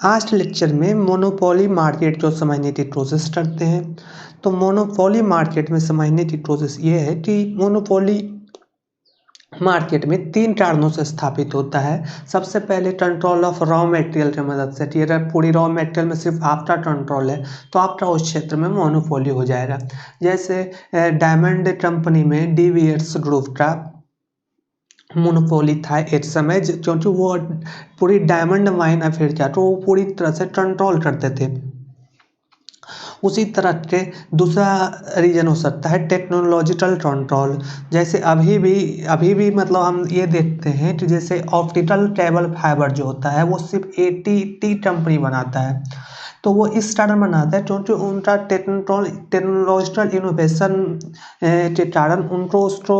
आज के लेक्चर में मोनोपोली मार्केट को समझने की कोशिश करते हैं। तो मोनोपोली मार्केट में समझने की कोशिश ये है कि मोनोपोली मार्केट में 3 कारणों से स्थापित होता है। सबसे पहले कंट्रोल ऑफ रॉ मटेरियल की मदद से कि अगर पूरी रॉ मटेरियल में सिर्फ आपका कंट्रोल है तो आपका उस क्षेत्र में मोनोपोली हो जाएगा। जैसे डायमंड कंपनी में डी विलियर्स ग्रुप का मोनोपोली था एक समय, क्योंकि वो पूरी डायमंड माइन अफेयर क्या तो वो पूरी तरह से कंट्रोल करते थे। उसी तरह के दूसरा रीजन हो सकता है टेक्नोलॉजिकल कंट्रोल। जैसे अभी भी मतलब हम ये देखते हैं कि जैसे ऑप्टिकल केबल फाइबर जो होता है वो सिर्फ AT&T कंपनी बनाता है। तो वो इस कारण बनाता है क्योंकि उनका टेक्नोलॉजिकल इनोवेशन के कारण उनको उसको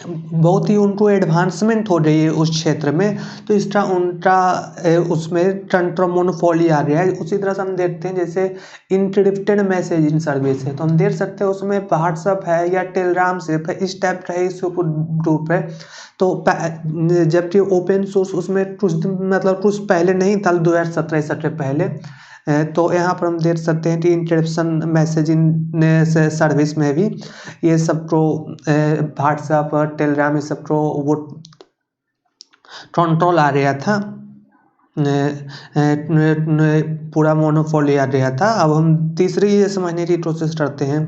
बहुत ही उनको एडवांसमेंट हो रही है उस क्षेत्र में, तो इसका उनका उसमें तंत्र मोनोपोली आ गया है। उसी तरह से हम देखते हैं जैसे इंक्रिप्टेड मैसेजिंग सर्विस है तो हम देख सकते हैं उसमें व्हाट्सअप है या टेलीग्राम से इस टाइप का ही ग्रुप है। तो जबकि ओपन सोर्स उसमें कुछ पहले नहीं था, 2017 से पहले। तो यहाँ पर हम देख सकते हैं कि इंक्रिप्शन मैसेजिंग सर्विस में भी ये सब को व्हाट्सएप टेलीग्राम ये सब को वो कंट्रोल आ गया था, पूरा मोनोपोली आ गया था। अब हम तीसरी ये समझने की कोशिश करते हैं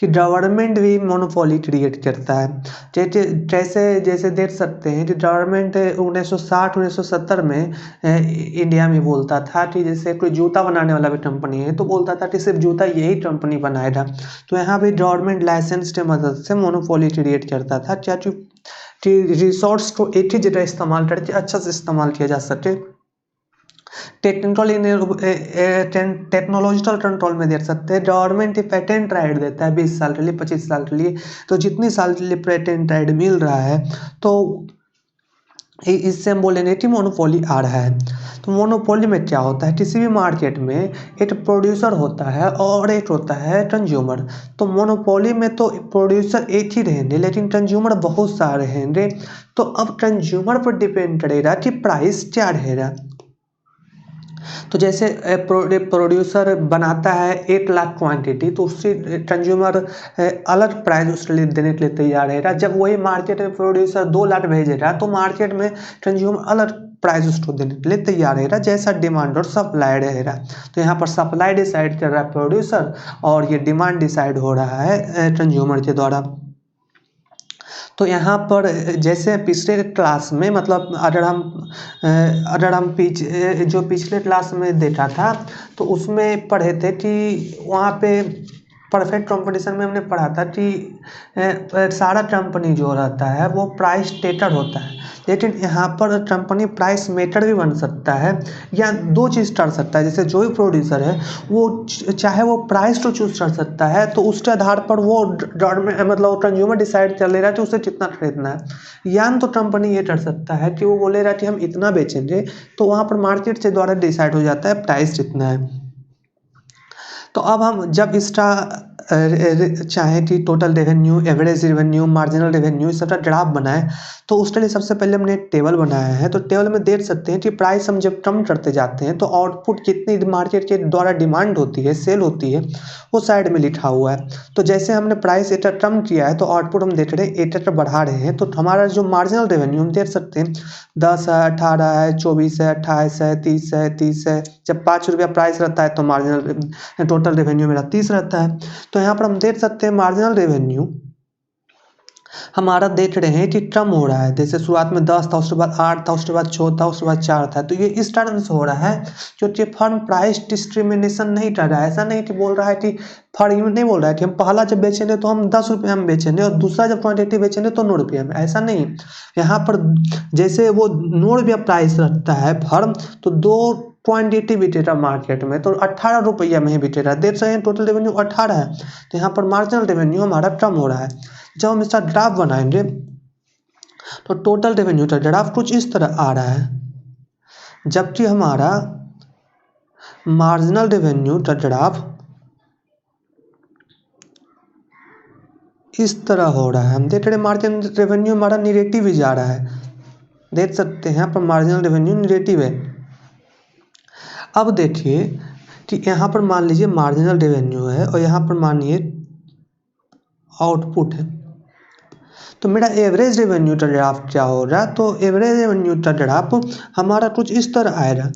कि गवर्नमेंट भी मोनोपोली क्रिएट करता है। जैसे देख सकते हैं कि गवर्नमेंट 1960-1970 में इंडिया में बोलता था कि जैसे कोई जूता बनाने वाला भी कंपनी है तो बोलता था कि सिर्फ जूता यही कंपनी बनाएगा। तो यहाँ भी गवर्नमेंट लाइसेंस की मदद से मोनोपोली क्रिएट करता था क्या कि रिसोर्स को एक ही जगह इस्तेमाल करके अच्छा से इस्तेमाल किया जा सके। टेक्नोलॉजिकल कंट्रोल में देख सकते हैं गवर्नमेंट पेटेंट राइट देता है 20 साल के लिए 25 साल के लिए। तो जितनी साल के लिए पेटेंट राइट मिल रहा है तो इससे हम बोलेंगे कि मोनोपोली आ रहा है। तो मोनोपोली में क्या होता है, किसी भी मार्केट में एक प्रोड्यूसर होता है और एक होता है कंज्यूमर। तो मोनोपोली में तो प्रोड्यूसर एक ही रहेंगे लेकिन कंज्यूमर बहुत सारे रहेंगे। तो अब कंज्यूमर पर डिपेंड करेगा कि प्राइस क्या रहेगा। तो जैसे प्रोड्यूसर बनाता है 1 लाख क्वांटिटी तो उससे कंज्यूमर अलग प्राइस उसके लिए देने के लिए तैयार रहेगा। जब वही मार्केट में प्रोड्यूसर 2 लाख भेजेगा तो मार्केट में कंज्यूमर अलग प्राइस उसको देने के लिए तैयार रहेगा, जैसा डिमांड और सप्लाई रहेगा। तो यहाँ पर सप्लाई डिसाइड कर रहा है प्रोड्यूसर और ये डिमांड डिसाइड हो रहा है कंज्यूमर के द्वारा। तो यहाँ पर जैसे पिछले क्लास में मतलब अगर हम पिछले क्लास में देखा था तो उसमें पढ़े थे कि वहाँ पे परफेक्ट कंपटीशन में हमने पढ़ा था कि सारा कंपनी जो रहता है वो प्राइस टेकर होता है, लेकिन यहाँ पर कंपनी प्राइस मेकर भी बन सकता है या 2 चीज़ कर सकता है। जैसे जो भी प्रोड्यूसर है वो चाहे वो प्राइस को चूज कर सकता है तो उसके आधार पर वो मतलब कंज्यूमर डिसाइड कर ले रहा है कि उसे कितना खरीदना है, या तो कंपनी ये कर सकता है कि वो बोलेगा कि हम इतना बेचेंगे तो वहाँ पर मार्केट से द्वारा डिसाइड हो जाता है प्राइस कितना है। तो अब हम जब इसका चाहे कि total revenue, average revenue, marginal revenue सबका ग्राफ बनाए तो उसके लिए सबसे पहले हमने एक टेबल बनाया है। तो टेबल में देख सकते हैं कि प्राइस हम जब कम करते जाते हैं तो आउटपुट कितनी मार्केट के द्वारा डिमांड होती है, सेल होती है, वो साइड में लिखा हुआ है। तो जैसे हमने प्राइस एटर कम किया है तो आउटपुट हम देख रहे हैं एटर बढ़ा रहे हैं। तो हमारा जो मार्जिनल रेवेन्यू हम देख सकते हैं 10 है, 18 है, 24 है, 28 है, 30 है, 30 है। जब 5 रुपया प्राइस रहता है तो मार्जिनल टोटल रेवेन्यू मेरा 30 रहता है। तो यहाँ पर हम देख सकते हैं मार्जिनल रेवेन्यू हमारा देख रहे हैं कि कम हो रहा है। जैसे शुरुआत में 10 था, उसके बाद 8 था, उसके बाद 6 था, उसके बाद 4 था। तो ये इस कारण से हो रहा है क्योंकि फर्म प्राइस डिस्क्रिमिनेशन नहीं कर रहा है। ऐसा नहीं कि बोल रहा है कि फर्म नहीं बोल रहा है कि हम पहला जब बेचेंगे तो हम 10 रुपये में बेचेंगे और दूसरा जब क्वांटिटी बेचेंगे तो 9 रुपये में, ऐसा नहीं। यहाँ पर जैसे वो 9 रुपया प्राइस रखता है फर्म तो 2 क्वांटिटी बिकेगा मार्केट में तो 18 रुपया में ही बिकेगा। देख रहे हैं टोटल रेवेन्यू 18 है तो यहाँ पर मार्जिनल रेवेन्यू हमारा कम हो रहा है। जब हम इसका ग्राफ बनाएंगे तो टोटल रेवेन्यू का ग्राफ कुछ इस तरह आ रहा है, जबकि हमारा मार्जिनल रेवेन्यू का ग्राफ इस तरह हो रहा है। हम देख रहे हैं मार्जिनल रेवेन्यू हमारा निगेटिव ही जा रहा है, देख सकते हैं यहाँ पर मार्जिनल रेवेन्यू निगेटिव है। अब देखिए कि यहाँ पर मान लीजिए मार्जिनल रेवेन्यू है और यहाँ पर मानिए आउटपुट है। तो मेरा एवरेज रेवेन्यू का ग्राफ क्या हो रहा है, तो एवरेज रेवेन्यू का ग्राफ हमारा कुछ इस तरह आएगा।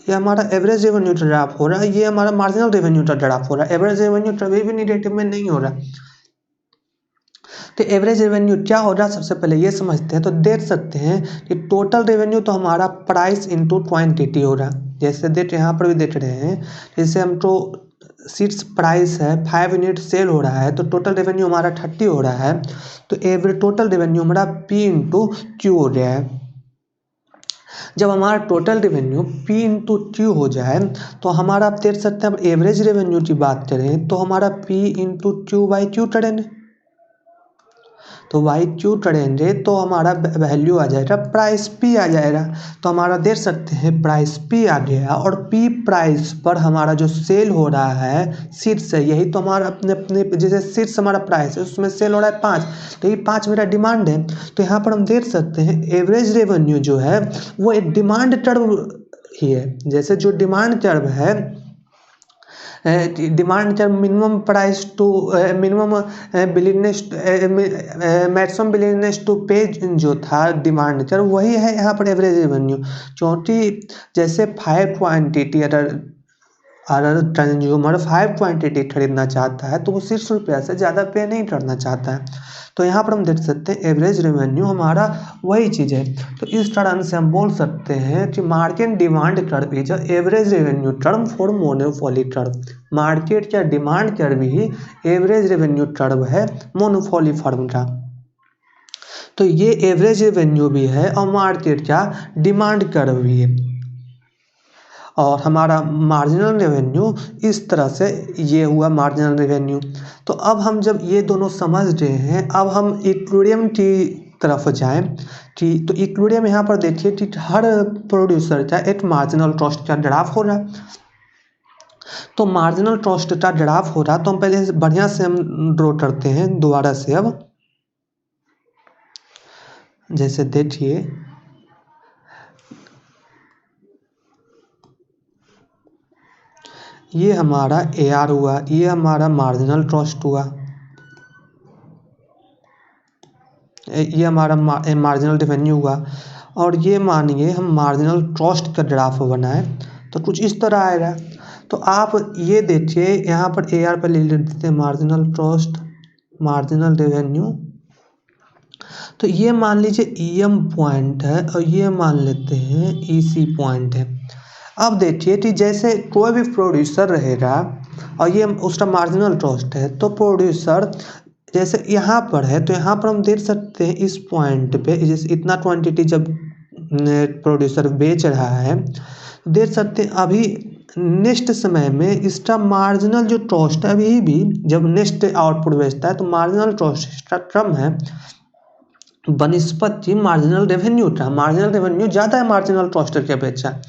ये हमारा एवरेज रेवेन्यू का ग्राफ हो रहा है, ये हमारा मार्जिनल रेवेन्यू का ग्राफ हो रहा है। एवरेज रेवेन्यू कभी भी नेगेटिव में नहीं हो रहा। तो एवरेज रेवेन्यू क्या हो रहा है, सबसे पहले ये समझते हैं। तो देख सकते हैं कि टोटल रेवेन्यू तो हमारा प्राइस इंटू क्वांटिटी हो रहा है। जैसे देख यहाँ पर भी देख रहे हैं, जैसे हम तो सीट्स प्राइस है 5 यूनिट सेल हो रहा है, तो टोटल रेवेन्यू हमारा 30 हो रहा है। तो एवरेज टोटल रेवेन्यू हमारा P इंटू क्यू हो गया है। जब हमारा total revenue P into Q हो जाए तो हमारा आप देख सकते हैं, अब एवरेज रेवेन्यू की बात करें तो हमारा P into Q by Q करेंगे, तो वाई क्यू करेंगे तो हमारा वैल्यू आ जाएगा प्राइस P आ जाएगा। तो हमारा देख सकते हैं प्राइस P आ गया, और P प्राइस पर हमारा जो सेल हो रहा है सीट्स है, यही तो हमारा अपने अपने जैसे सीट्स हमारा प्राइस है उसमें सेल हो रहा है 5, तो ये 5 मेरा डिमांड है। तो यहाँ पर हम देख सकते हैं एवरेज रेवेन्यू जो है वो एक डिमांड कर्व ही है। जैसे जो डिमांड कर्व है, demand curve minimum price to minimum बिलीवनेस maximum बिलीवनेस to पे जो था डिमांड कर्व, वही है यहाँ पर एवरेज रेवेन्यू। क्योंकि जैसे 5 क्वांटिटी अगर कंज्यूमर 5 क्वांटिटी खरीदना चाहता है तो वो 60 रुपया से ज़्यादा पे नहीं करना चाहता है। तो यहाँ पर हम देख सकते हैं एवरेज रेवेन्यू हमारा वही चीज़ है। तो इस तरह से हम बोल सकते हैं कि market demand curve is average revenue term for monopoly curve. Market का डिमांड कर्व ही एवरेज रेवेन्यू कर्व है मोनोपोली फर्म का। तो ये एवरेज रेवेन्यू भी है और मार्केट का डिमांड कर्व भी है। और हमारा मार्जिनल रेवेन्यू इस तरह से ये हुआ मार्जिनल रेवेन्यू। तो अब हम जब ये दोनों समझ रहे हैं, अब हम इक्विलिब्रियम की तरफ जाएं कि तो इक्विलिब्रियम यहाँ पर देखिए कि हर प्रोड्यूसर का एक मार्जिनल कॉस्ट का ग्राफ हो रहा है। तो मार्जिनल कॉस्ट का ग्राफ हो रहा, तो हम पहले बढ़िया से हम ड्रॉ करते हैं दोबारा से। अब जैसे देखिए ये हमारा AR हुआ, ये हमारा मार्जिनल कॉस्ट हुआ, ये हमारा मार्जिनल रेवेन्यू हुआ, और ये मानिए हम मार्जिनल कॉस्ट का ग्राफ बनाए तो कुछ इस तरह आएगा। तो आप ये देखिए यहाँ पर AR पर ले लेते हैं मार्जिनल कॉस्ट मार्जिनल रेवेन्यू। तो ये मान लीजिए EM पॉइंट है और ये मान लेते हैं EC पॉइंट है। अब देखिए कि जैसे कोई भी प्रोड्यूसर रहेगा और ये उसका मार्जिनल कॉस्ट है, तो प्रोड्यूसर जैसे यहाँ पर है तो यहाँ पर हम देख सकते हैं इस पॉइंट पे जैसे इतना क्वांटिटी जब प्रोड्यूसर बेच रहा है, देख सकते हैं अभी नेक्स्ट समय में इसका मार्जिनल जो कॉस्ट है अभी भी जब नेक्स्ट आउटपुट बेचता है तो मार्जिनल कॉस्ट का कम है बनिस्पत मार्जिनल रेवेन्यू का। मार्जिनल रेवेन्यू ज़्यादा है मार्जिनल कॉस्ट के अपेक्षा।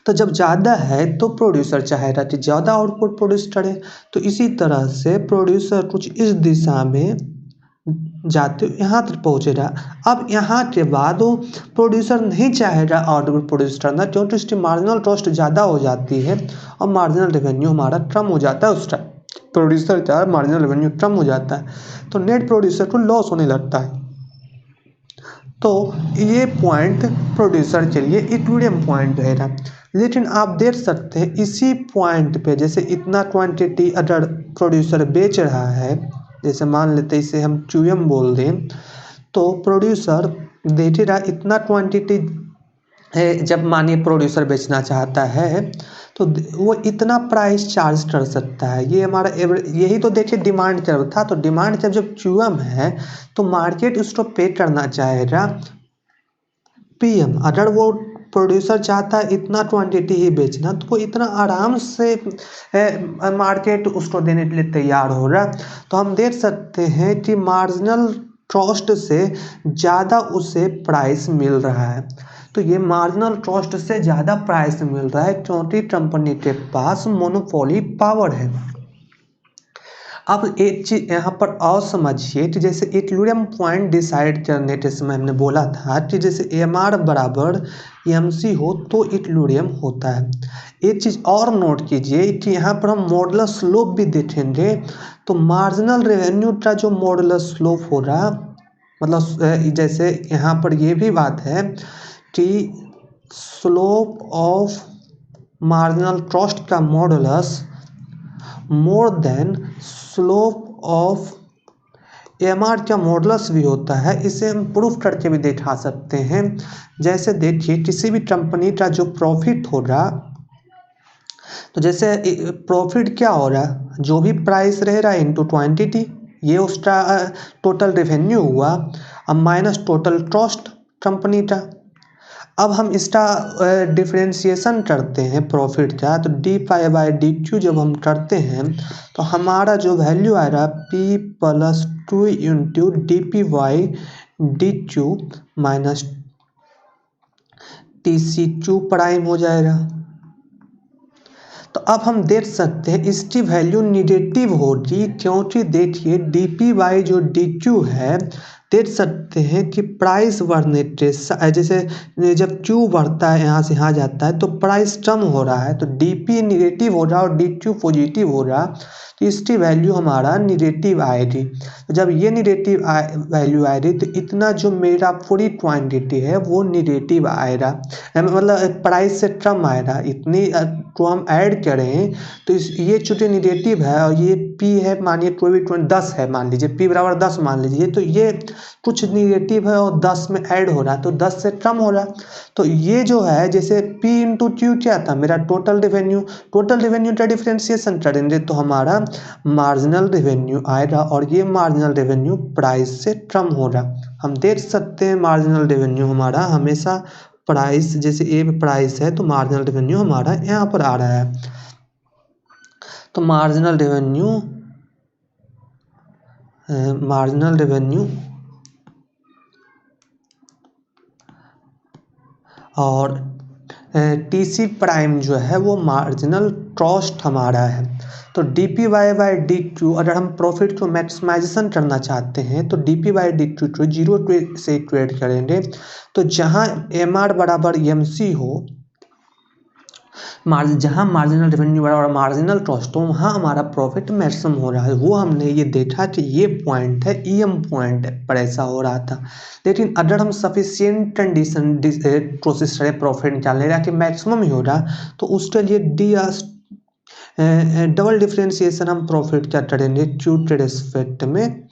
तो जब ज़्यादा है तो प्रोड्यूसर चाहेगा कि ज़्यादा आउटपुट प्रोड्यूस करे। तो इसी तरह से प्रोड्यूसर कुछ इस दिशा में जाते यहाँ तक पहुँचेगा। अब यहाँ के बाद वो प्रोड्यूसर नहीं चाहेगा आउटपुट प्रोड्यूस करना, क्योंकि उसकी मार्जिनल कॉस्ट ज़्यादा हो जाती है और मार्जिनल रेवेन्यू हमारा कम हो जाता है। उसका प्रोड्यूसर का मार्जिनल रेवेन्यू कम हो जाता है तो नेट प्रोड्यूसर को लॉस होने लगता है। तो ये पॉइंट प्रोड्यूसर के लिए इक्विलिब्रियम पॉइंट रहेगा। लेकिन आप देख सकते हैं इसी पॉइंट पे जैसे इतना क्वांटिटी अगर प्रोड्यूसर बेच रहा है, जैसे मान लेते इसे हम QM बोल दें, तो प्रोड्यूसर देखेगा इतना क्वांटिटी है। जब मानिए प्रोड्यूसर बेचना चाहता है तो वो इतना प्राइस चार्ज कर सकता है। ये हमारा यही तो देखिए डिमांड कर्व था। तो डिमांड कर्व जब QM है तो मार्केट उसको पे करना चाहेगा PM। अगर वो प्रोड्यूसर चाहता है इतना क्वांटिटी ही बेचना तो वो इतना आराम से मार्केट उसको देने के लिए तैयार हो रहा। तो हम देख सकते हैं कि मार्जिनल कॉस्ट से ज़्यादा उसे प्राइस मिल रहा है। तो ये मार्जिनल कॉस्ट से ज़्यादा प्राइस मिल रहा है क्योंकि कंपनी के पास मोनोपोली पावर है। अब एक चीज यहाँ पर और समझिए कि जैसे इक्विलिब्रियम पॉइंट डिसाइड करने के समय हमने बोला था कि जैसे एम आर बराबर एम सी हो तो इक्विलिब्रियम होता है। एक चीज और नोट कीजिए कि यहाँ पर हम मॉडुलस स्लोप भी देखेंगे, तो मार्जिनल रेवेन्यू का जो मॉडुलस स्लोप हो रहा, मतलब जैसे यहाँ पर ये भी बात है कि स्लोप ऑफ मार्जिनल कॉस्ट का modulus more than slope of M R का मॉडुलस भी होता है। इसे हम प्रूफ करके भी दिखा सकते हैं। जैसे देखिए किसी भी कंपनी का जो प्रॉफिट हो रहा, तो जैसे प्रॉफिट क्या हो रहा, जो भी प्राइस रह रहा इंटू क्वांटिटी, ये उसका टोटल रेवेन्यू हुआ, अब माइनस टोटल कॉस्ट कंपनी का। अब हम इसका डिफरेंशिएशन करते हैं प्रॉफिट का, तो D pi by D Q जब हम करते हैं तो हमारा जो वैल्यू आ रहा P plus 2 into D P Y D Q minus T C Q prime हो जाएगा। तो अब हम देख सकते हैं इसकी वैल्यू निगेटिव होगी, क्योंकि देखिए डी पी वाई जो डी क्यू है, देख सकते हैं कि प्राइस बढ़ने के जैसे जब क्यू बढ़ता है यहाँ से यहाँ जाता है तो प्राइस कम हो रहा है, तो डी पी निगेटिव हो रहा है और डी क्यू पॉजिटिव हो रहा, तो इसकी वैल्यू हमारा निगेटिव आएगी। तो जब ये निगेटिव वैल्यू आएगी तो इतना जो मेरा पूरी क्वांटिटी है वो निगेटिव आएगा, मतलब प्राइस से कम आएगा। इतनी को हम ऐड करें तो ये चूंकि निगेटिव है और ये पी है, मानिए कोई भी 10 है, मान लीजिए पी बराबर 10 मान लीजिए, तो ये कुछ निगेटिव है और 10 में ऐड हो रहा है तो 10 से कम हो रहा है। तो ये जो है जैसे P इंटू क्यू क्या था मेरा टोटल रेवेन्यू, टोटल रेवेन्यू का डिफरेंशिएशन करेंगे तो हमारा मार्जिनल रेवेन्यू आएगा, और ये मार्जिनल रेवेन्यू प्राइस से कम हो रहा। हम देख सकते हैं मार्जिनल रेवेन्यू हमारा हमेशा प्राइस, जैसे ए प्राइस है तो मार्जिनल रेवेन्यू हमारा यहाँ पर आ रहा है। तो मार्जिनल रेवेन्यू और टी सी प्राइम जो है वो मार्जिनल कॉस्ट हमारा है। तो D P Y by D Q, अगर हम प्रॉफिट को मैक्सिमाइजेशन करना चाहते हैं तो D P by D Q को 0 से इक्वेट करेंगे, तो जहाँ एम आर बराबर एम सी हो, जहाँ मार्जिनल रेवेन्यू और मार्जिनल कॉस्ट हो, वहाँ हमारा प्रॉफिट मैक्सिमम हो रहा है। वो हमने ये देखा कि ये पॉइंट है ईएम पॉइंट पर ऐसा हो रहा था। लेकिन अगर हम सफिशिएंट कंडीशन कोशिश करें प्रॉफिट निकालने का कि मैक्सिमम ही हो रहा, तो उसके लिए डबल डिफरेंशिएशन हम प्रॉफिट क्या करेंगे क्यू के रेस्पेक्ट में।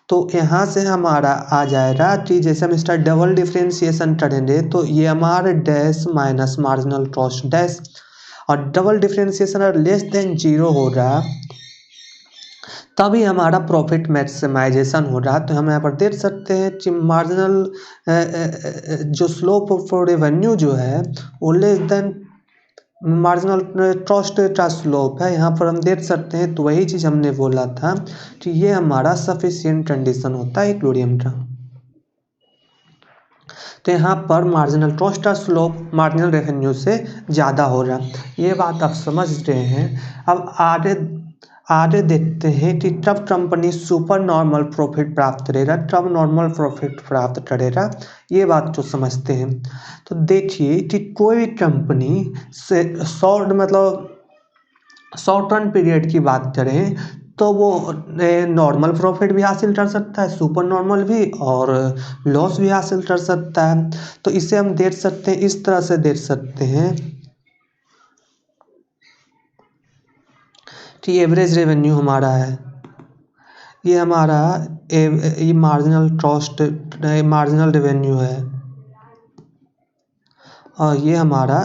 तो यहाँ से हमारा आ जाएगा कि जैसे हम इसका डबल डिफरेंशिएशन करेंगे तो ये हमारा dash minus marginal cost dash, और डबल डिफरेंशिएशन अगर लेस देन 0 हो रहा तभी हमारा प्रॉफिट मैक्सिमाइजेशन हो रहा। तो हम यहाँ पर देख सकते हैं कि मार्जिनल जो स्लोप ऑफ रेवेन्यू जो है वो लेस देन मार्जिनल कॉस्ट का स्लोप है। यहाँ पर हम देख सकते हैं, तो वही चीज़ हमने बोला था कि ये हमारा सफिशिएंट कंडीशन होता है इक्विलिब्रियम का। तो यहाँ पर मार्जिनल कॉस्ट का स्लोप मार्जिनल रेवेन्यू से ज़्यादा हो रहा, ये बात आप समझ रहे हैं। अब आगे देखते हैं कि कब कंपनी सुपर नॉर्मल प्रॉफिट प्राप्त करेगा, कब नॉर्मल प्रॉफिट प्राप्त करेगा, ये बात तो समझते हैं। तो देखिए कि कोई भी कंपनी से शॉर्ट टर्म पीरियड की बात करें तो वो नॉर्मल प्रॉफिट भी हासिल कर सकता है, सुपर नॉर्मल भी, और लॉस भी हासिल कर सकता है। तो इसे हम देख सकते हैं, इस तरह से देख सकते हैं कि एवरेज रेवेन्यू हमारा है, ये हमारा ये मार्जिनल कॉस्ट मार्जिनल रेवेन्यू है, और ये हमारा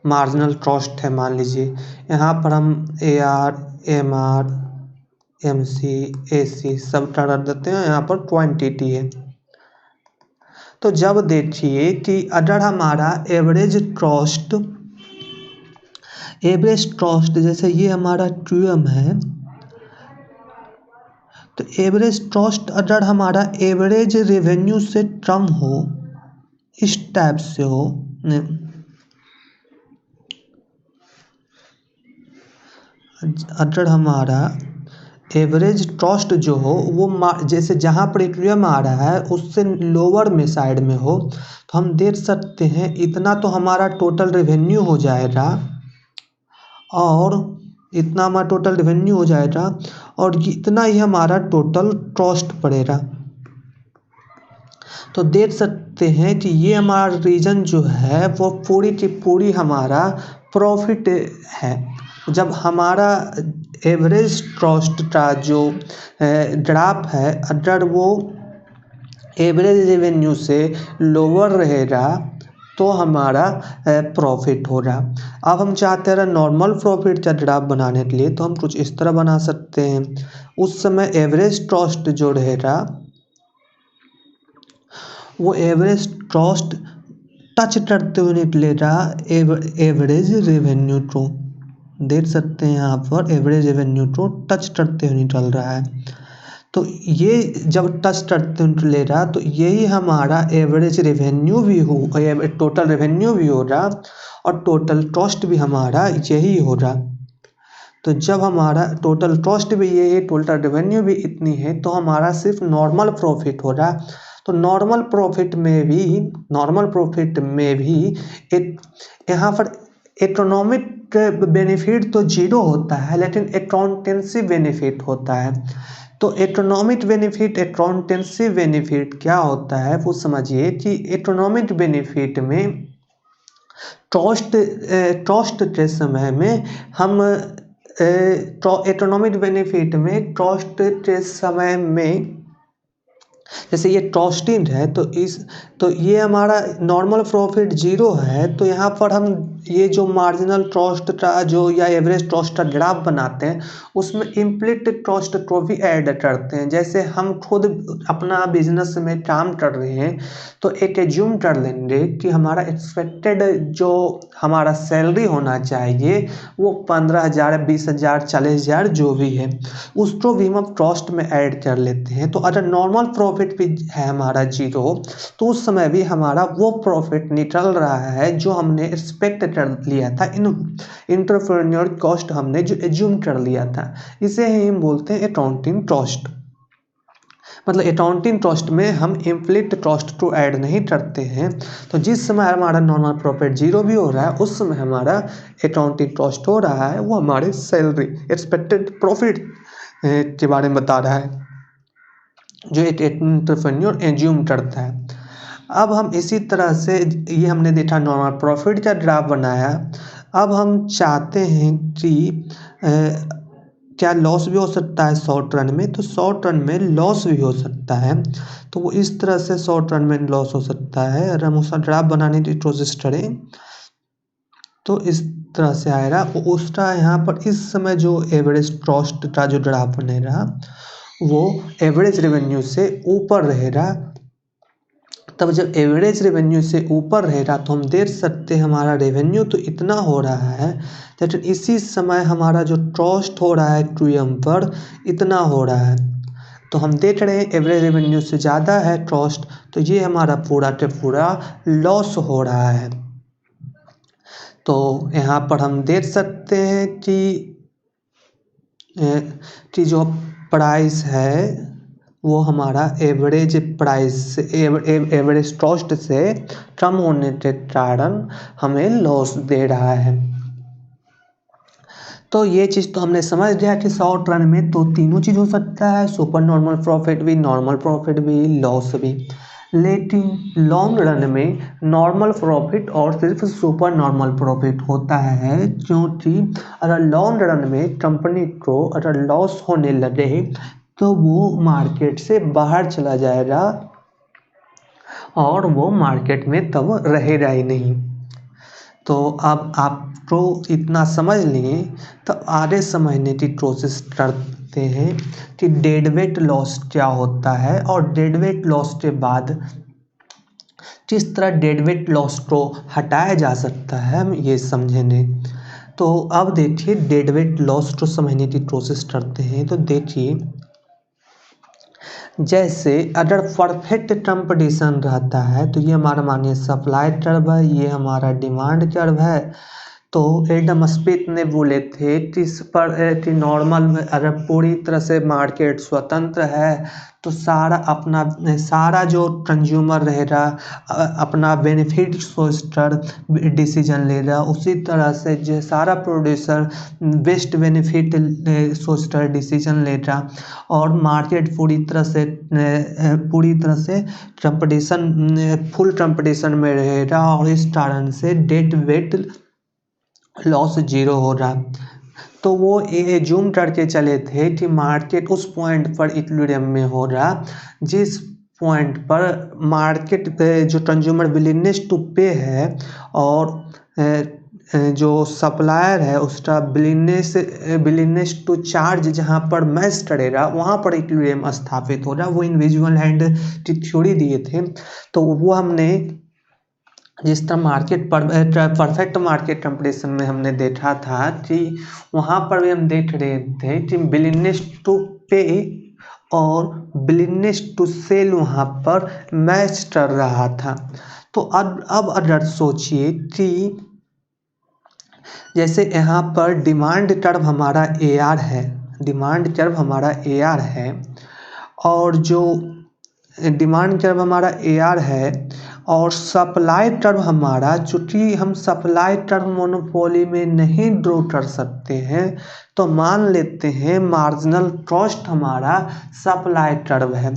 मार्जिनल कॉस्ट है। मान लीजिए यहाँ पर हम A R M R M C A C सब कर देते हैं, यहाँ पर क्वांटिटी है। तो जब देखिए कि अगर हमारा एवरेज कॉस्ट जैसे ये हमारा क्यूएम है, तो एवरेज कॉस्ट अगर हमारा एवरेज रेवेन्यू से कम हो, इस टाइप से हो, अगर हमारा एवरेज ट्रस्ट जो हो वो जैसे जहाँ पर इक्विलिब्रियम आ रहा है उससे लोअर में साइड में हो, तो हम देख सकते हैं इतना तो हमारा टोटल रेवेन्यू हो जाएगा, और इतना हमारा टोटल रेवेन्यू हो जाएगा, और इतना ही हमारा टोटल ट्रस्ट पड़ेगा। तो देख सकते हैं कि ये हमारा रीजन जो है वो पूरी की पूरी हमारा प्रॉफिट है। जब हमारा एवरेज ट्रस्ट का जो ग्राफ है अगर वो एवरेज रेवेन्यू से लोअर रहेगा तो हमारा प्रॉफिट होगा। अब हम चाहते हैं नॉर्मल प्रॉफिट का ग्राफ बनाने के लिए, तो हम कुछ इस तरह बना सकते हैं। उस समय एवरेज ट्रस्ट जो रहेगा वो एवरेज ट्रस्ट टच करते हुए निकलेगा एवरेज रेवेन्यू को। देख सकते हैं यहाँ पर एवरेज रेवेन्यू को टच करते हुए निकल रहा है। तो ये जब टच करते हुए निकलेगा तो यही हमारा एवरेज रेवेन्यू भी हो, टोटल रेवेन्यू भी होगा, और टोटल ट्रस्ट भी हमारा यही होगा। तो जब हमारा टोटल ट्रस्ट भी यही है, टोटल रेवेन्यू भी इतनी है, तो हमारा सिर्फ नॉर्मल प्रॉफिट होगा। तो नॉर्मल प्रॉफिट में भी एक यहाँ पर इकोनॉमिक बेनिफिट तो जीरो होता है, लेकिन अकाउंटेंसी बेनिफिट होता है। तो इकोनॉमिक बेनिफिट अकाउंटेंसी बेनिफिट क्या होता है वो समझिए कि इकोनॉमिक बेनिफिट में ट्रस्ट के समय में हम इकोनॉमिक बेनिफिट में ट्रस्ट के समय में जैसे ये ट्रस्टिंग है तो ये हमारा नॉर्मल प्रॉफिट जीरो है, तो यहाँ पर हम ये जो मार्जिनल ट्रस्ट का जो या एवरेज ट्रस्ट का ग्राफ बनाते हैं उसमें इम्प्लिट ट्रस्ट को भी ऐड करते हैं। जैसे हम खुद अपना बिजनेस में काम कर रहे हैं तो एक एज्यूम कर लेंगे कि हमारा एक्सपेक्टेड जो हमारा सैलरी होना चाहिए वो 15,000, 20,000, 40,000 जो भी है उसको भी हम ट्रस्ट में ऐड कर लेते हैं। तो अगर नॉर्मल प्रॉफिट भी है हमारा जीरो, तो उस समय भी हमारा वो प्रॉफिट निकल रहा है जो हमने एक्सपेक्ट कर लिया था, इंटरप्रेन्योर कॉस्ट हमने जो एज्यूम कर लिया था। इसे ही हम बोलते हैं अकाउंटिंग ट्रस्ट। मतलब अकाउंटिंग ट्रस्ट में हम इम्प्लिट ट्रस्ट को ऐड नहीं करते हैं। तो जिस समय हमारा नॉर्मल प्रॉफिट जीरो भी हो रहा है उस समय हमारा अकाउंटिंग ट्रस्ट हो रहा है, वो हमारे सैलरी एक्सपेक्टेड प्रॉफिट के बारे में बता रहा है जो एक एंटरप्रेन्योर एज्यूम करता है। अब हम इसी तरह से ये हमने देखा नॉर्मल प्रॉफिट का ग्राफ बनाया। अब हम चाहते हैं कि क्या लॉस भी हो सकता है शॉर्ट रन में, तो शॉर्ट रन में लॉस भी हो सकता है। तो वो इस तरह से शॉर्ट रन में लॉस हो सकता है। अगर हम उसका ग्राफ बनाने की कोशिश करें तो इस तरह से आएगा। उसका यहाँ पर इस समय जो एवरेज ट्रस्ट का जो ग्राफ बनेगा वो एवरेज रेवेन्यू से ऊपर रहेगा। तब जब एवरेज रेवेन्यू से ऊपर रहेगा तो हम देख सकते हैं हमारा रेवेन्यू तो इतना हो रहा है, लेकिन इसी समय हमारा जो ट्रस्ट हो रहा है क्यूएम पर इतना हो रहा है। तो हम देख रहे हैं एवरेज रेवेन्यू से ज़्यादा है ट्रस्ट, तो ये हमारा पूरा के पूरा लॉस हो रहा है। तो यहाँ पर हम देख सकते हैं कि जो प्राइस है वो हमारा एवरेज प्राइस एवरेज ट्रस्ट से कम होने के कारण हमें लॉस दे रहा है। तो ये चीज़ तो हमने समझ लिया कि शॉर्ट रन में तो तीनों चीज़ हो सकता है, सुपर नॉर्मल प्रॉफिट भी, नॉर्मल प्रॉफिट भी, लॉस भी। लेकिन लॉन्ग रन में नॉर्मल प्रॉफिट और सिर्फ सुपर नॉर्मल प्रॉफिट होता है, क्योंकि अगर लॉन्ग रन में कंपनी को अगर लॉस होने लगे तो वो मार्केट से बाहर चला जाएगा और वो मार्केट में तब रहेगा ही नहीं। तो अब आपको इतना समझ लिए तो आगे समझने की कोशिश करते हैं कि डेड वेट लॉस क्या होता है और डेड वेट लॉस के बाद किस तरह डेड वेट लॉस को हटाया जा सकता है, हम ये समझेंगे। तो अब देखिए डेड वेट लॉस को समझने की कोशिश करते हैं। तो देखिए जैसे अगर परफेक्ट कंपटीशन रहता है तो ये हमारा मानिए सप्लाई कर्व है, ये हमारा डिमांड कर्व है। तो एडम स्मिथ ने बोले थे कि इस पर कि नॉर्मल अगर पूरी तरह से मार्केट स्वतंत्र है तो सारा जो कंज्यूमर रहेगा अपना बेनिफिट सोचकर डिसीजन लेगा, उसी तरह से जो सारा प्रोड्यूसर बेस्ट बेनिफिट सोचकर डिसीजन लेगा और मार्केट पूरी तरह से कंपटीशन फुल कंपटीशन में रहेगा और इस कारण से डेट वेट लॉस जीरो हो रहा। तो वो एज्यूम करके चले थे कि मार्केट उस पॉइंट पर इक्विलिब्रियम में हो रहा जिस पॉइंट पर मार्केट पे जो कंज्यूमर विलिंगनेस टू पे है और जो सप्लायर है उसका विलिंगनेस टू चार्ज जहाँ पर मैच करेगा वहाँ पर इक्विलिब्रियम स्थापित हो रहा। वो इनविजुअल हैंड की थ्योरी दिए थे। तो वो हमने जिस तरह मार्केट पर परफेक्ट मार्केट कंपटीशन में हमने देखा था कि वहाँ पर भी हम देख रहे थे कि विलिंगनेस टू पे और विलिंगनेस टू सेल वहाँ पर मैच कर रहा था। तो अब अगर सोचिए कि जैसे यहाँ पर डिमांड कर्व हमारा AR है, डिमांड कर्व हमारा AR है और जो डिमांड कर्व हमारा AR है और सप्लाई कर्व हमारा, चूँकि हम सप्लाई कर्व मोनोपोली में नहीं ड्रॉ कर सकते हैं तो मान लेते हैं मार्जिनल कॉस्ट हमारा सप्लाई कर्व है।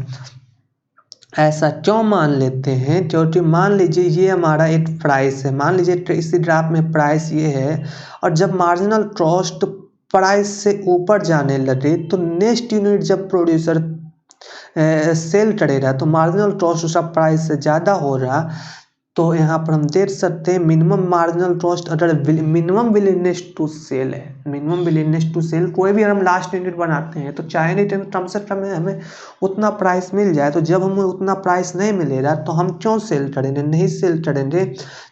ऐसा क्यों मान लेते हैं? क्योंकि मान लीजिए ये हमारा एक प्राइस है, मान लीजिए इसी ग्राफ में प्राइस ये है और जब मार्जिनल कॉस्ट प्राइस से ऊपर जाने लगे तो नेक्स्ट यूनिट जब प्रोड्यूसर सेल करेगा तो मार्जिनल कॉस्ट उसका प्राइस से ज़्यादा हो रहा। तो यहाँ पर हम देख सकते हैं मिनिमम मार्जिनल कॉस्ट अगर मिनिमम विलिंगनेस टू सेल है, मिनिमम विलिंगनेस टू सेल कोई भी हम लास्ट यूनिट बनाते हैं तो चाहे नहीं तो कम से कम हमें उतना प्राइस मिल जाए। तो जब हमें उतना प्राइस नहीं मिलेगा तो हम क्यों सेल करेंगे, नहीं सेल करेंगे।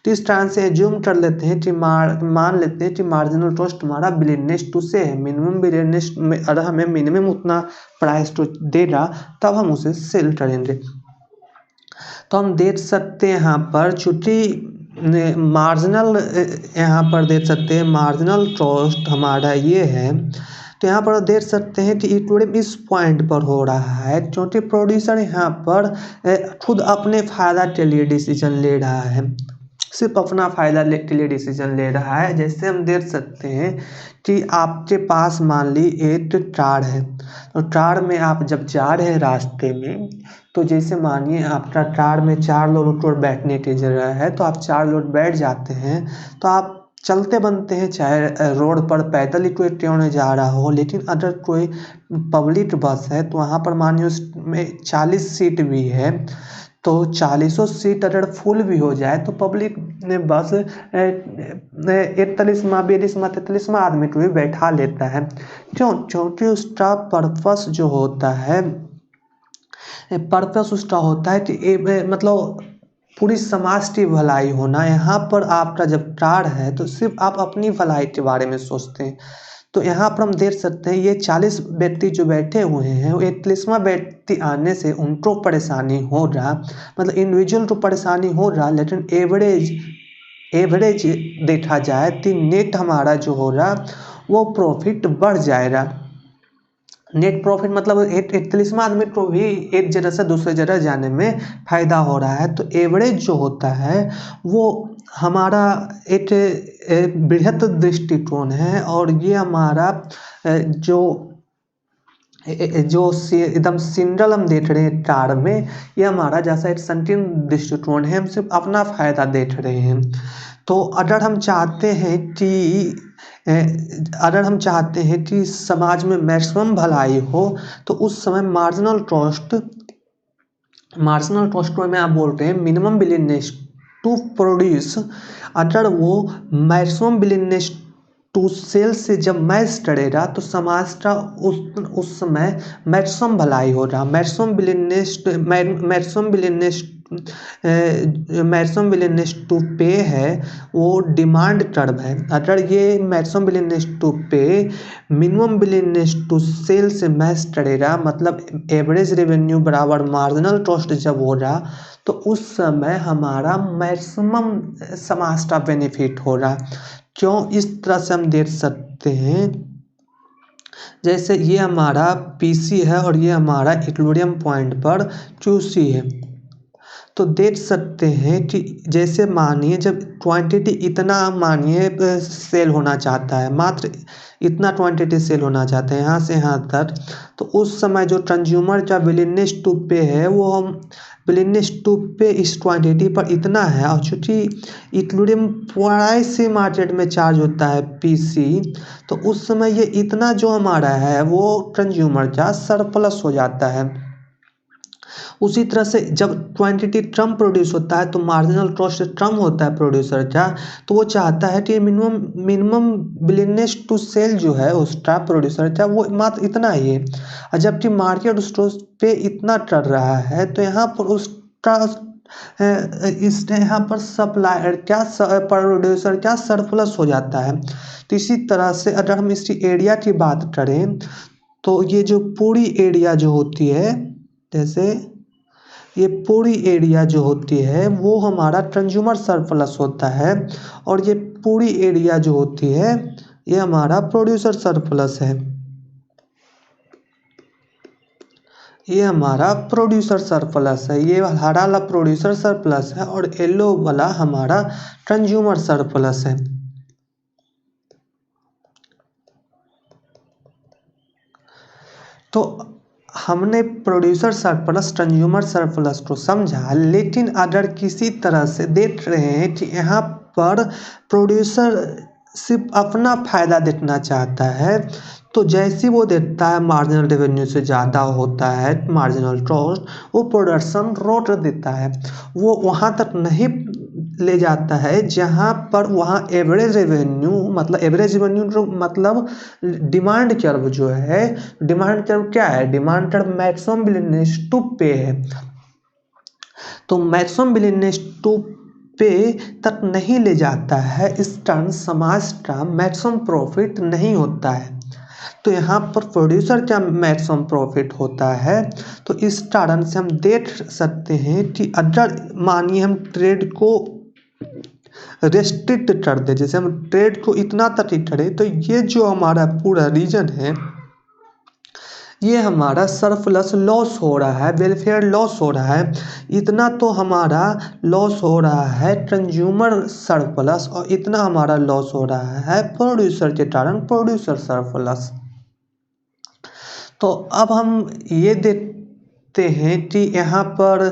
तो इस तरह से एज्यूम कर लेते हैं कि मान लेते हैं कि मार्जिनल कॉस्ट हमारा विलिंगनेस टू से है, मिनिमम विलिंगनेस में अगर हमें मिनिमम उतना प्राइस तो देगा तब हम उसे सेल करेंगे। तो हम देख सकते हैं यहाँ पर चूँकि मार्जिनल यहाँ पर देख सकते हैं मार्जिनल कॉस्ट हमारा ये है तो यहाँ पर देख सकते हैं कि इक्विलिब्रियम इस पॉइंट पर हो रहा है क्योंकि प्रोड्यूसर यहाँ पर खुद अपने फायदा के लिए डिसीजन ले रहा है, सिर्फ अपना फायदा के लिए डिसीजन ले रहा है। जैसे हम देख सकते हैं कि आपके पास मान ली एक कार है तो कार में आप जब जा रहे हैं रास्ते में तो जैसे मानिए आपका कार में 4 लोग को बैठने की जगह है तो आप 4 लोग बैठ जाते हैं तो आप चलते बनते हैं, चाहे रोड पर पैदल ही कोई क्यों नहीं जा रहा हो। लेकिन अगर कोई पब्लिक बस है तो वहाँ पर मानिए उसमें 40 सीट भी है तो 40 सीट अगर फुल भी हो जाए तो पब्लिक ने बस 41वां 42वां 43वां आदमी को भी बैठा लेता है। क्यों? क्योंकि उसका पर्पस जो होता है, पर्पस उसका होता है कि मतलब पूरी समाज की भलाई होना। यहाँ पर आपका जब कार है तो सिर्फ आप अपनी भलाई के बारे में सोचते हैं। तो यहाँ पर हम देख सकते हैं ये 40 व्यक्ति जो बैठे हुए हैं वो 41वां व्यक्ति आने से उनको परेशानी हो रहा, मतलब इंडिविजुअल को परेशानी हो रहा। लेकिन एवरेज देखा जाए तो नेट हमारा जो हो रहा वो प्रॉफिट बढ़ जाएगा। नेट प्रॉफिट मतलब 41वां आदमी को भी एक जगह से दूसरे जगह जाने में फ़ायदा हो रहा है। तो एवरेज जो होता है वो हमारा एक बृहत दृष्टिकोण है और ये हमारा जो एकदम सिंगल हम देख रहे हैं कार में, ये हमारा जैसा एक संकीर्ण दृष्टिकोण है, हम सिर्फ अपना फ़ायदा देख रहे हैं। तो अगर हम चाहते हैं कि समाज में मैक्सिमम भलाई हो तो उस समय मार्जिनल कॉस्ट को मैं आप बोलते हैं मिनिमम विलिंगनेस टू प्रोड्यूस, अगर वो मैक्सिमम विलिंगनेस टू सेल से जब मैच करेगा तो समाज का उस समय मैक्सिमम भलाई हो रहा। मैक्सिमम विलिंगनेस मैक्सिमम विलियनेस टू पे है वो डिमांड टर्म है। अगर ये मैक्सिमम विलियनेस टू पे मिनिमम विलियनेस टू सेल से मैच करेगा, मतलब एवरेज रेवेन्यू बराबर मार्जिनल कॉस्ट जब होगा, तो उस समय हमारा मैक्सिमम समाज का बेनिफिट होगा। क्यों, इस तरह से हम देख सकते हैं, जैसे ये हमारा पीसी है और ये हमारा इक्विलिब्रियम पॉइंट पर क्यूसी है। तो देख सकते हैं कि जैसे मानिए जब क्वांटिटी इतना मानिए सेल होना चाहता है, मात्र इतना क्वांटिटी सेल होना चाहते हैं यहाँ से यहाँ तक, तो उस समय जो कंज्यूमर का विलियनेस टू पे है वो हम विलियनेस टू पे इस क्वांटिटी पर इतना है। और चूँकि इक्विलिब्रियम प्राइस से मार्केट में चार्ज होता है पीसी, तो उस समय ये इतना जो हमारा है वो कंज्यूमर का सरप्लस हो जाता है। उसी तरह से जब क्वांटिटी कम प्रोड्यूस होता है तो मार्जिनल कॉस्ट कम होता है प्रोड्यूसर का, तो वो चाहता है कि मिनिमम विलियनेस टू सेल जो है उसका प्रोड्यूसर का वो मात्र इतना ही है। और जबकि मार्केट उस पे इतना चल रहा है, तो यहाँ पर उसका इसने यहाँ पर सप्लायर क्या प्रोड्यूसर क्या सरप्लस हो जाता है। तो इसी तरह से अगर हम इसकी एरिया की बात करें, तो ये जो पूरी एरिया जो होती है, जैसे ये पूरी एरिया जो होती है वो हमारा कंज्यूमर सरप्लस होता है, और ये पूरी एरिया जो होती है ये हमारा प्रोड्यूसर सरप्लस है। ये हमारा प्रोड्यूसर सरप्लस है। ये हरा वाला प्रोड्यूसर सरप्लस है और येलो वाला हमारा कंज्यूमर सरप्लस है। तो हमने प्रोड्यूसर सरप्लस कंज्यूमर सरप्लस को समझा, लेकिन अगर किसी तरह से देख रहे हैं कि यहाँ पर प्रोड्यूसर सिर्फ अपना फायदा देखना चाहता है, तो जैसे वो देखता है मार्जिनल रेवेन्यू से ज़्यादा होता है मार्जिनल कॉस्ट, वो प्रोडक्शन रोक देता है, वो वहाँ तक नहीं ले जाता है जहाँ पर वहाँ एवरेज रेवेन्यू मतलब डिमांड कर्व जो है, डिमांड कर्व क्या है, डिमांड कर्व मैक्सिमम विलियनेस टू पे है। तो मैक्सिमम विलियनेस टू पे तक नहीं ले जाता है, इस कारण समाज का मैक्सिमम प्रॉफिट नहीं होता है। तो यहाँ पर प्रोड्यूसर का मैक्सिमम प्रॉफिट होता है। तो इस कारण से हम देख सकते हैं कि अगर मानिए हम ट्रेड को रेस्ट्रिक्ट कर दे, जैसे हम ट्रेड को इतना तक ही करें, तो ये जो हमारा पूरा रीजन है ये हमारा सरप्लस लॉस हो रहा है, वेलफेयर लॉस हो रहा है। इतना तो हमारा लॉस हो रहा है कंज्यूमर सरप्लस, और इतना हमारा लॉस हो रहा है प्रोड्यूसर के कारण प्रोड्यूसर सरप्लस। तो अब हम ये देखते हैं कि यहाँ पर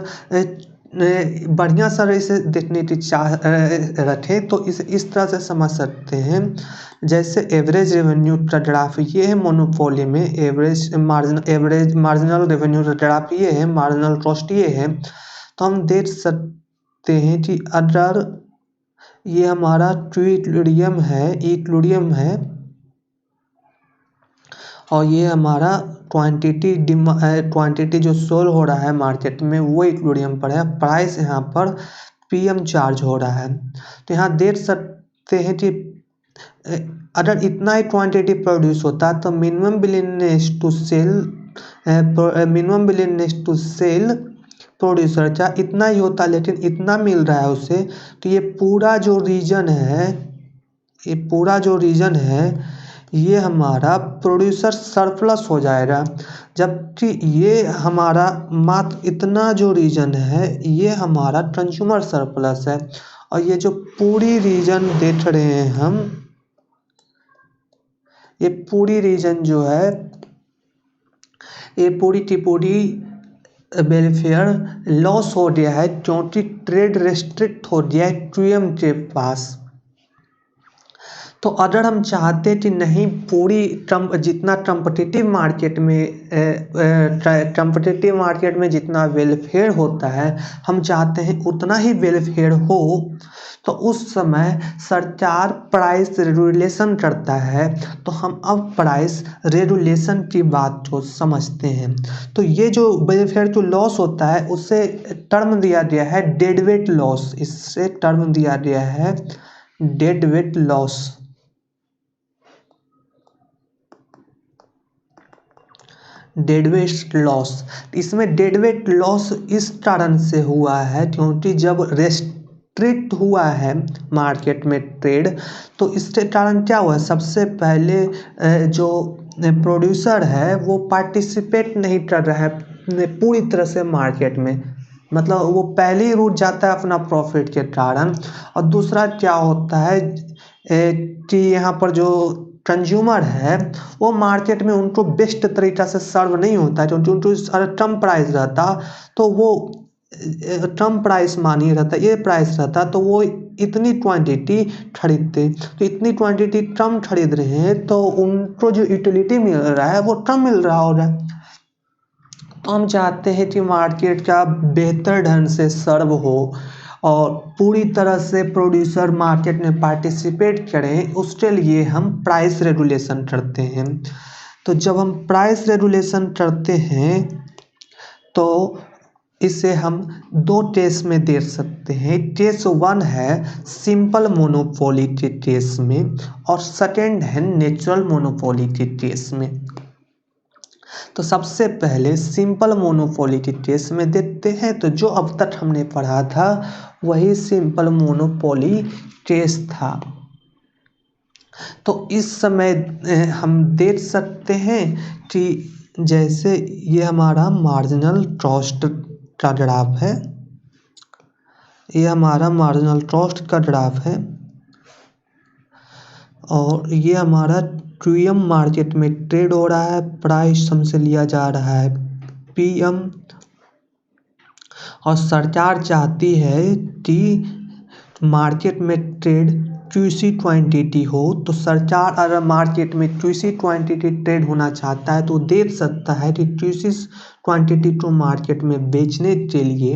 बढ़िया सा इसे देखने की चाह रखें तो इस तरह से समझ सकते हैं, जैसे एवरेज रेवेन्यू का ग्राफ ये है मोनोपोली में, एवरेज मार्जिनल रेवेन्यू का ग्राफ ये है, मार्जिनल कॉस्ट ये है। तो हम देख सकते हैं कि अगर ये हमारा इक्विलिब्रियम है और ये हमारा क्वांटिटी जो सोल हो रहा है मार्केट में वो इक्विलिब्रियम पर है, प्राइस यहाँ पर पीएम चार्ज हो रहा है। तो यहाँ देख सकते हैं कि अगर इतना ही क्वांटिटी प्रोड्यूस होता तो मिनिमम विलियनेस टू सेल प्रोड्यूसर का इतना ही होता, लेकिन इतना मिल रहा है उसे। तो ये पूरा जो रीजन है ये हमारा प्रोड्यूसर सरप्लस हो जाएगा, जबकि ये हमारा मात्र इतना जो रीजन है ये हमारा कंज्यूमर सरप्लस है। और ये जो पूरी रीजन देख रहे हैं हम, ये पूरी रीजन जो है ये पूरी की पूरी वेलफेयर लॉस हो गया है, क्योंकि ट्रेड रेस्ट्रिक्ट हो गया है क्यूएम के पास। तो अगर हम चाहते कि नहीं पूरी जितना कम्पिटिटिव मार्केट में जितना वेलफेयर होता है हम चाहते हैं उतना ही वेलफेयर हो, तो उस समय सरकार प्राइस रेगुलेशन करता है। तो हम अब प्राइस रेगुलेशन की बात को समझते हैं। तो ये जो वेलफेयर टू लॉस होता है उससे टर्म दिया गया है डेडवेट लॉस, इससे टर्म दिया गया है डेडवेट लॉस। डेडवेट लॉस, इसमें डेडवेट लॉस इस कारण से हुआ है क्योंकि जब रेस्ट्रिक्ट हुआ है मार्केट में ट्रेड, तो इसके कारण क्या हुआ, सबसे पहले जो प्रोड्यूसर है वो पार्टिसिपेट नहीं कर रहा है पूरी तरह से मार्केट में, मतलब वो पहले ही रुक जाता है अपना प्रॉफिट के कारण। और दूसरा क्या होता है कि यहाँ पर जो कंज्यूमर है वो मार्केट में उनको बेस्ट तरीक़ा से सर्व नहीं होता है, क्योंकि उनको अगर कम प्राइस रहता तो वो कम प्राइस मानिए रहता, ये प्राइस रहता तो वो इतनी क्वांटिटी खरीदते। तो इतनी क्वांटिटी कम खरीद रहे हैं तो उनको जो यूटिलिटी मिल रहा है वो कम मिल रहा होगा। तो हम चाहते हैं कि मार्केट का बेहतर ढंग से सर्व हो और पूरी तरह से प्रोड्यूसर मार्केट में पार्टिसिपेट करें, उसके लिए हम प्राइस रेगुलेशन करते हैं। तो जब हम प्राइस रेगुलेशन करते हैं तो इसे हम दो केस में देख सकते हैं। केस 1 है सिंपल मोनोपोली के केस में और सेकेंड है नेचुरल मोनोपोली के केस में। तो सबसे पहले सिंपल मोनोपोली के केस में देखते हैं। तो जो अब तक हमने पढ़ा था वही सिंपल मोनोपोली केस था। तो इस समय हम देख सकते हैं कि जैसे ये हमारा मार्जिनल कॉस्ट का ग्राफ है, ये हमारा मार्जिनल कॉस्ट का ग्राफ है और ये हमारा क्यूएम मार्केट में ट्रेड हो रहा है, प्राइस हमसे लिया जा रहा है पीएम और सरकार चाहती है कि मार्केट में ट्रेड क्यूसी क्वांटिटी हो। तो सरकार अगर मार्केट में क्यूसी क्वांटिटी ट्रेड होना चाहता है तो देख सकता है कि क्यूसी क्वांटिटी को मार्केट में बेचने के लिए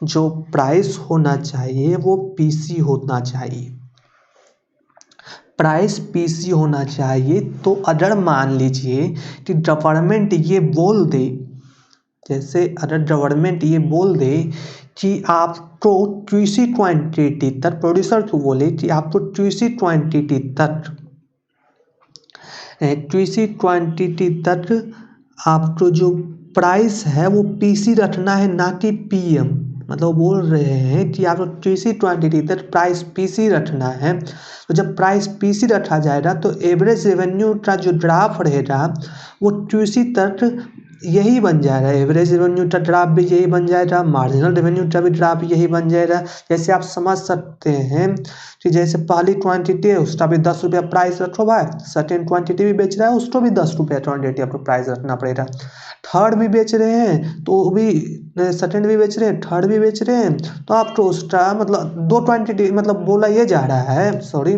जो प्राइस होना चाहिए वो पीसी होना चाहिए, प्राइस पीसी होना चाहिए। तो अगर मान लीजिए कि गवर्नमेंट ये बोल दे, जैसे अगर गवर्नमेंट ये बोल दे कि आपको क्यूसी क्वांटिटी तक, प्रोड्यूसर को बोले कि आपको क्यूसी क्वांटिटी तक आपको जो प्राइस है वो पीसी रखना है ना कि पीएम, मतलब बोल रहे हैं कि आपको क्यूसी क्वांटिटी तक प्राइस पीसी रखना है। तो जब प्राइस पीसी रखा जाएगा तो एवरेज रेवेन्यू का जो ग्राफ रहेगा वो क्यूसी तक यही बन जाएगा, एवरेज रेवेन्यू का ग्राफ भी यही बन जाएगा, मार्जिनल रेवेन्यू का भी ग्राफ यही बन जाएगा। जैसे आप समझ सकते हैं कि जैसे पहली क्वांटिटी है उसका भी 10 रुपया प्राइस रखो भाई, सेकेंड क्वांटिटी भी बेच रहा है उसको भी 10 रुपया क्वांटिटी आपको प्राइस रखना पड़ेगा, थर्ड भी बेच रहे हैं तो भी, सेकेंड भी बेच रहे हैं थर्ड भी बेच रहे हैं तो आपको उसका मतलब दो क्वांटिटी, मतलब बोला ये जा रहा है सॉरी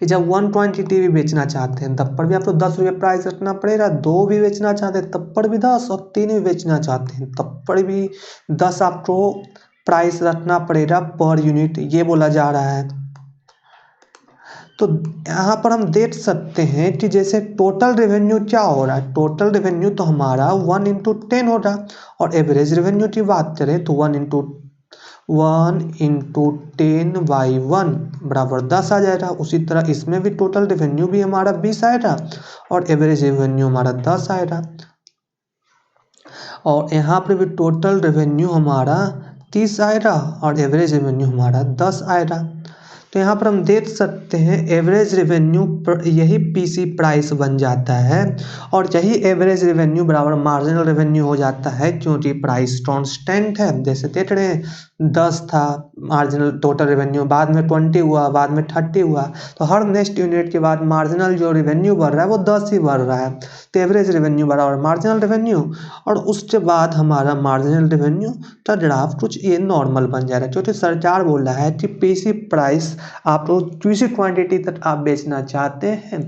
कि जब 1 क्वांटिटी भी बेचना चाहते हैं तब पर भी आपको 10 रुपये प्राइस रखना पड़ेगा, 2 भी बेचना चाहते हैं तब पर भी 10 और 3 भी बेचना चाहते हैं तब पर भी 10 आपको प्राइस रखना पड़ेगा पर यूनिट, ये बोला जा रहा है। तो यहाँ पर हम देख सकते हैं कि जैसे टोटल रेवेन्यू क्या हो रहा है, टोटल रेवेन्यू तो हमारा 1 × 10 हो रहा है और एवरेज रेवेन्यू की बात करें तो 1 × 10/1 बराबर 10 आ जाएगा। उसी तरह इसमें भी टोटल रेवेन्यू भी हमारा 20 आएगा और एवरेज रेवेन्यू हमारा 10 आएगा और यहाँ पर भी टोटल रेवेन्यू हमारा 30 आएगा और एवरेज रेवेन्यू हमारा 10 आएगा। तो यहाँ पर हम देख सकते हैं एवरेज रेवेन्यू यही पीसी प्राइस बन जाता है और यही एवरेज रेवेन्यू बराबर मार्जिनल रेवेन्यू हो जाता है क्योंकि प्राइस कांस्टेंट है। जैसे देख रहे हैं 10 था मार्जिनल टोटल रेवेन्यू, बाद में 20 हुआ, बाद में 30 हुआ, तो हर नेक्स्ट यूनिट के बाद मार्जिनल जो रेवेन्यू बढ़ रहा है वो 10 ही बढ़ रहा है। तो एवरेज रेवेन्यू बराबर मार्जिनल रेवेन्यू और उसके बाद हमारा मार्जिनल रेवेन्यू का ग्राफ कुछ ये नॉर्मल बन जाएगा क्योंकि सरकार बोल रहा है कि पीसी प्राइस आप लोग क्यूसी क्वांटिटी तक आप बेचना चाहते हैं,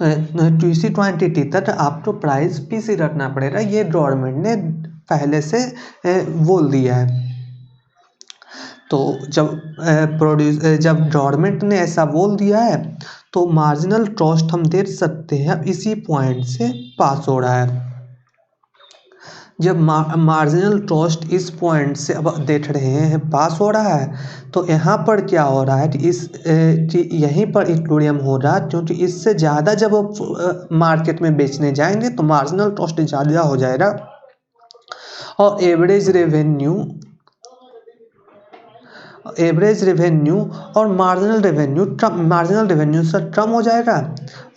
क्यूसी क्वांटिटी तक आपको प्राइस पीसी रखना पड़ेगा, ये गवर्नमेंट ने पहले से बोल दिया है। तो जब गवर्नमेंट ने ऐसा बोल दिया है तो मार्जिनल कॉस्ट हम देख सकते हैं अब इसी पॉइंट से पास हो रहा है। जब मार्जिनल कॉस्ट इस पॉइंट से अब देख रहे हैं पास हो रहा है तो यहाँ पर क्या हो रहा है कि यहीं पर इक्विलिब्रियम हो रहा है, क्योंकि इससे ज़्यादा जब मार्केट में बेचने जाएंगे तो मार्जिनल कॉस्ट ज़्यादा हो जाएगा और एवरेज रेवेन्यू और मार्जिनल रेवेन्यू से कम हो जाएगा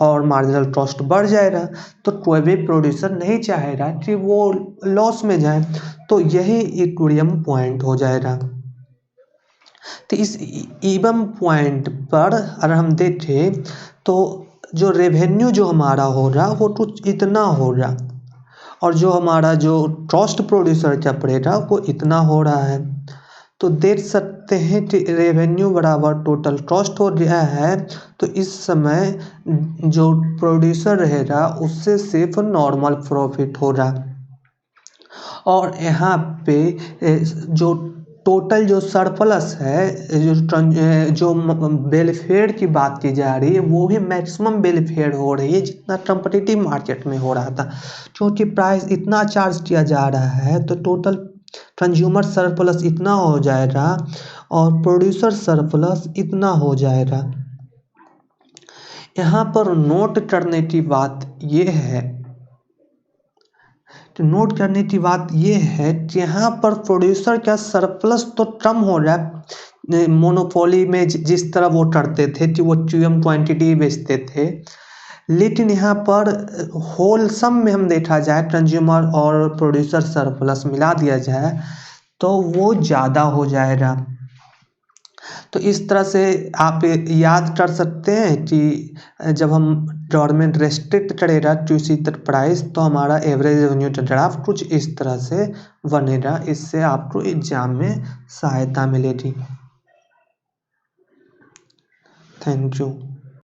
और मार्जिनल कॉस्ट बढ़ जाएगा। तो कोई भी प्रोड्यूसर नहीं चाहेगा कि वो लॉस में जाए, तो यही इक्विलिब्रियम पॉइंट हो जाएगा। तो इस इवन पॉइंट पर अगर हम देखें तो जो रेवेन्यू जो हमारा हो रहा वो कुछ इतना हो रहा और जो हमारा जो कॉस्ट प्रोड्यूसर का पड़ेगा वो इतना हो रहा है। तो देख सकते हैं कि रेवेन्यू बराबर टोटल कॉस्ट हो रहा है, तो इस समय जो प्रोड्यूसर रहेगा उससे सिर्फ नॉर्मल प्रॉफिट हो रहा और यहाँ पे जो टोटल जो सरप्लस है जो वेलफेयर की बात की जा रही है वो भी मैक्सिमम वेलफेयर हो रही है जितना कम्पिटिटिव मार्केट में हो रहा था, क्योंकि प्राइस इतना चार्ज किया जा रहा है तो टोटल कंज्यूमर सरप्लस इतना हो जाएगा और प्रोड्यूसर सरप्लस इतना हो जाएगा। यहाँ पर नोट करने की बात ये है कि यहाँ पर प्रोड्यूसर का सरप्लस तो कम हो रहा है, मोनोपोली में जिस तरह वो करते थे कि वो च्युइंगम क्वांटिटी बेचते थे, लेकिन यहाँ पर होल सम में हम देखा जाए कंज्यूमर और प्रोड्यूसर सरप्लस मिला दिया जाए तो वो ज़्यादा हो जाएगा। तो इस तरह से आप याद कर सकते हैं कि जब हम गवर्नमेंट रेस्ट्रिक्ट करेगा किसी तक प्राइस तो हमारा एवरेज रेवेन्यू ग्राफ कुछ इस तरह से बनेगा। इससे आपको एग्जाम में सहायता मिलेगी। Thank you.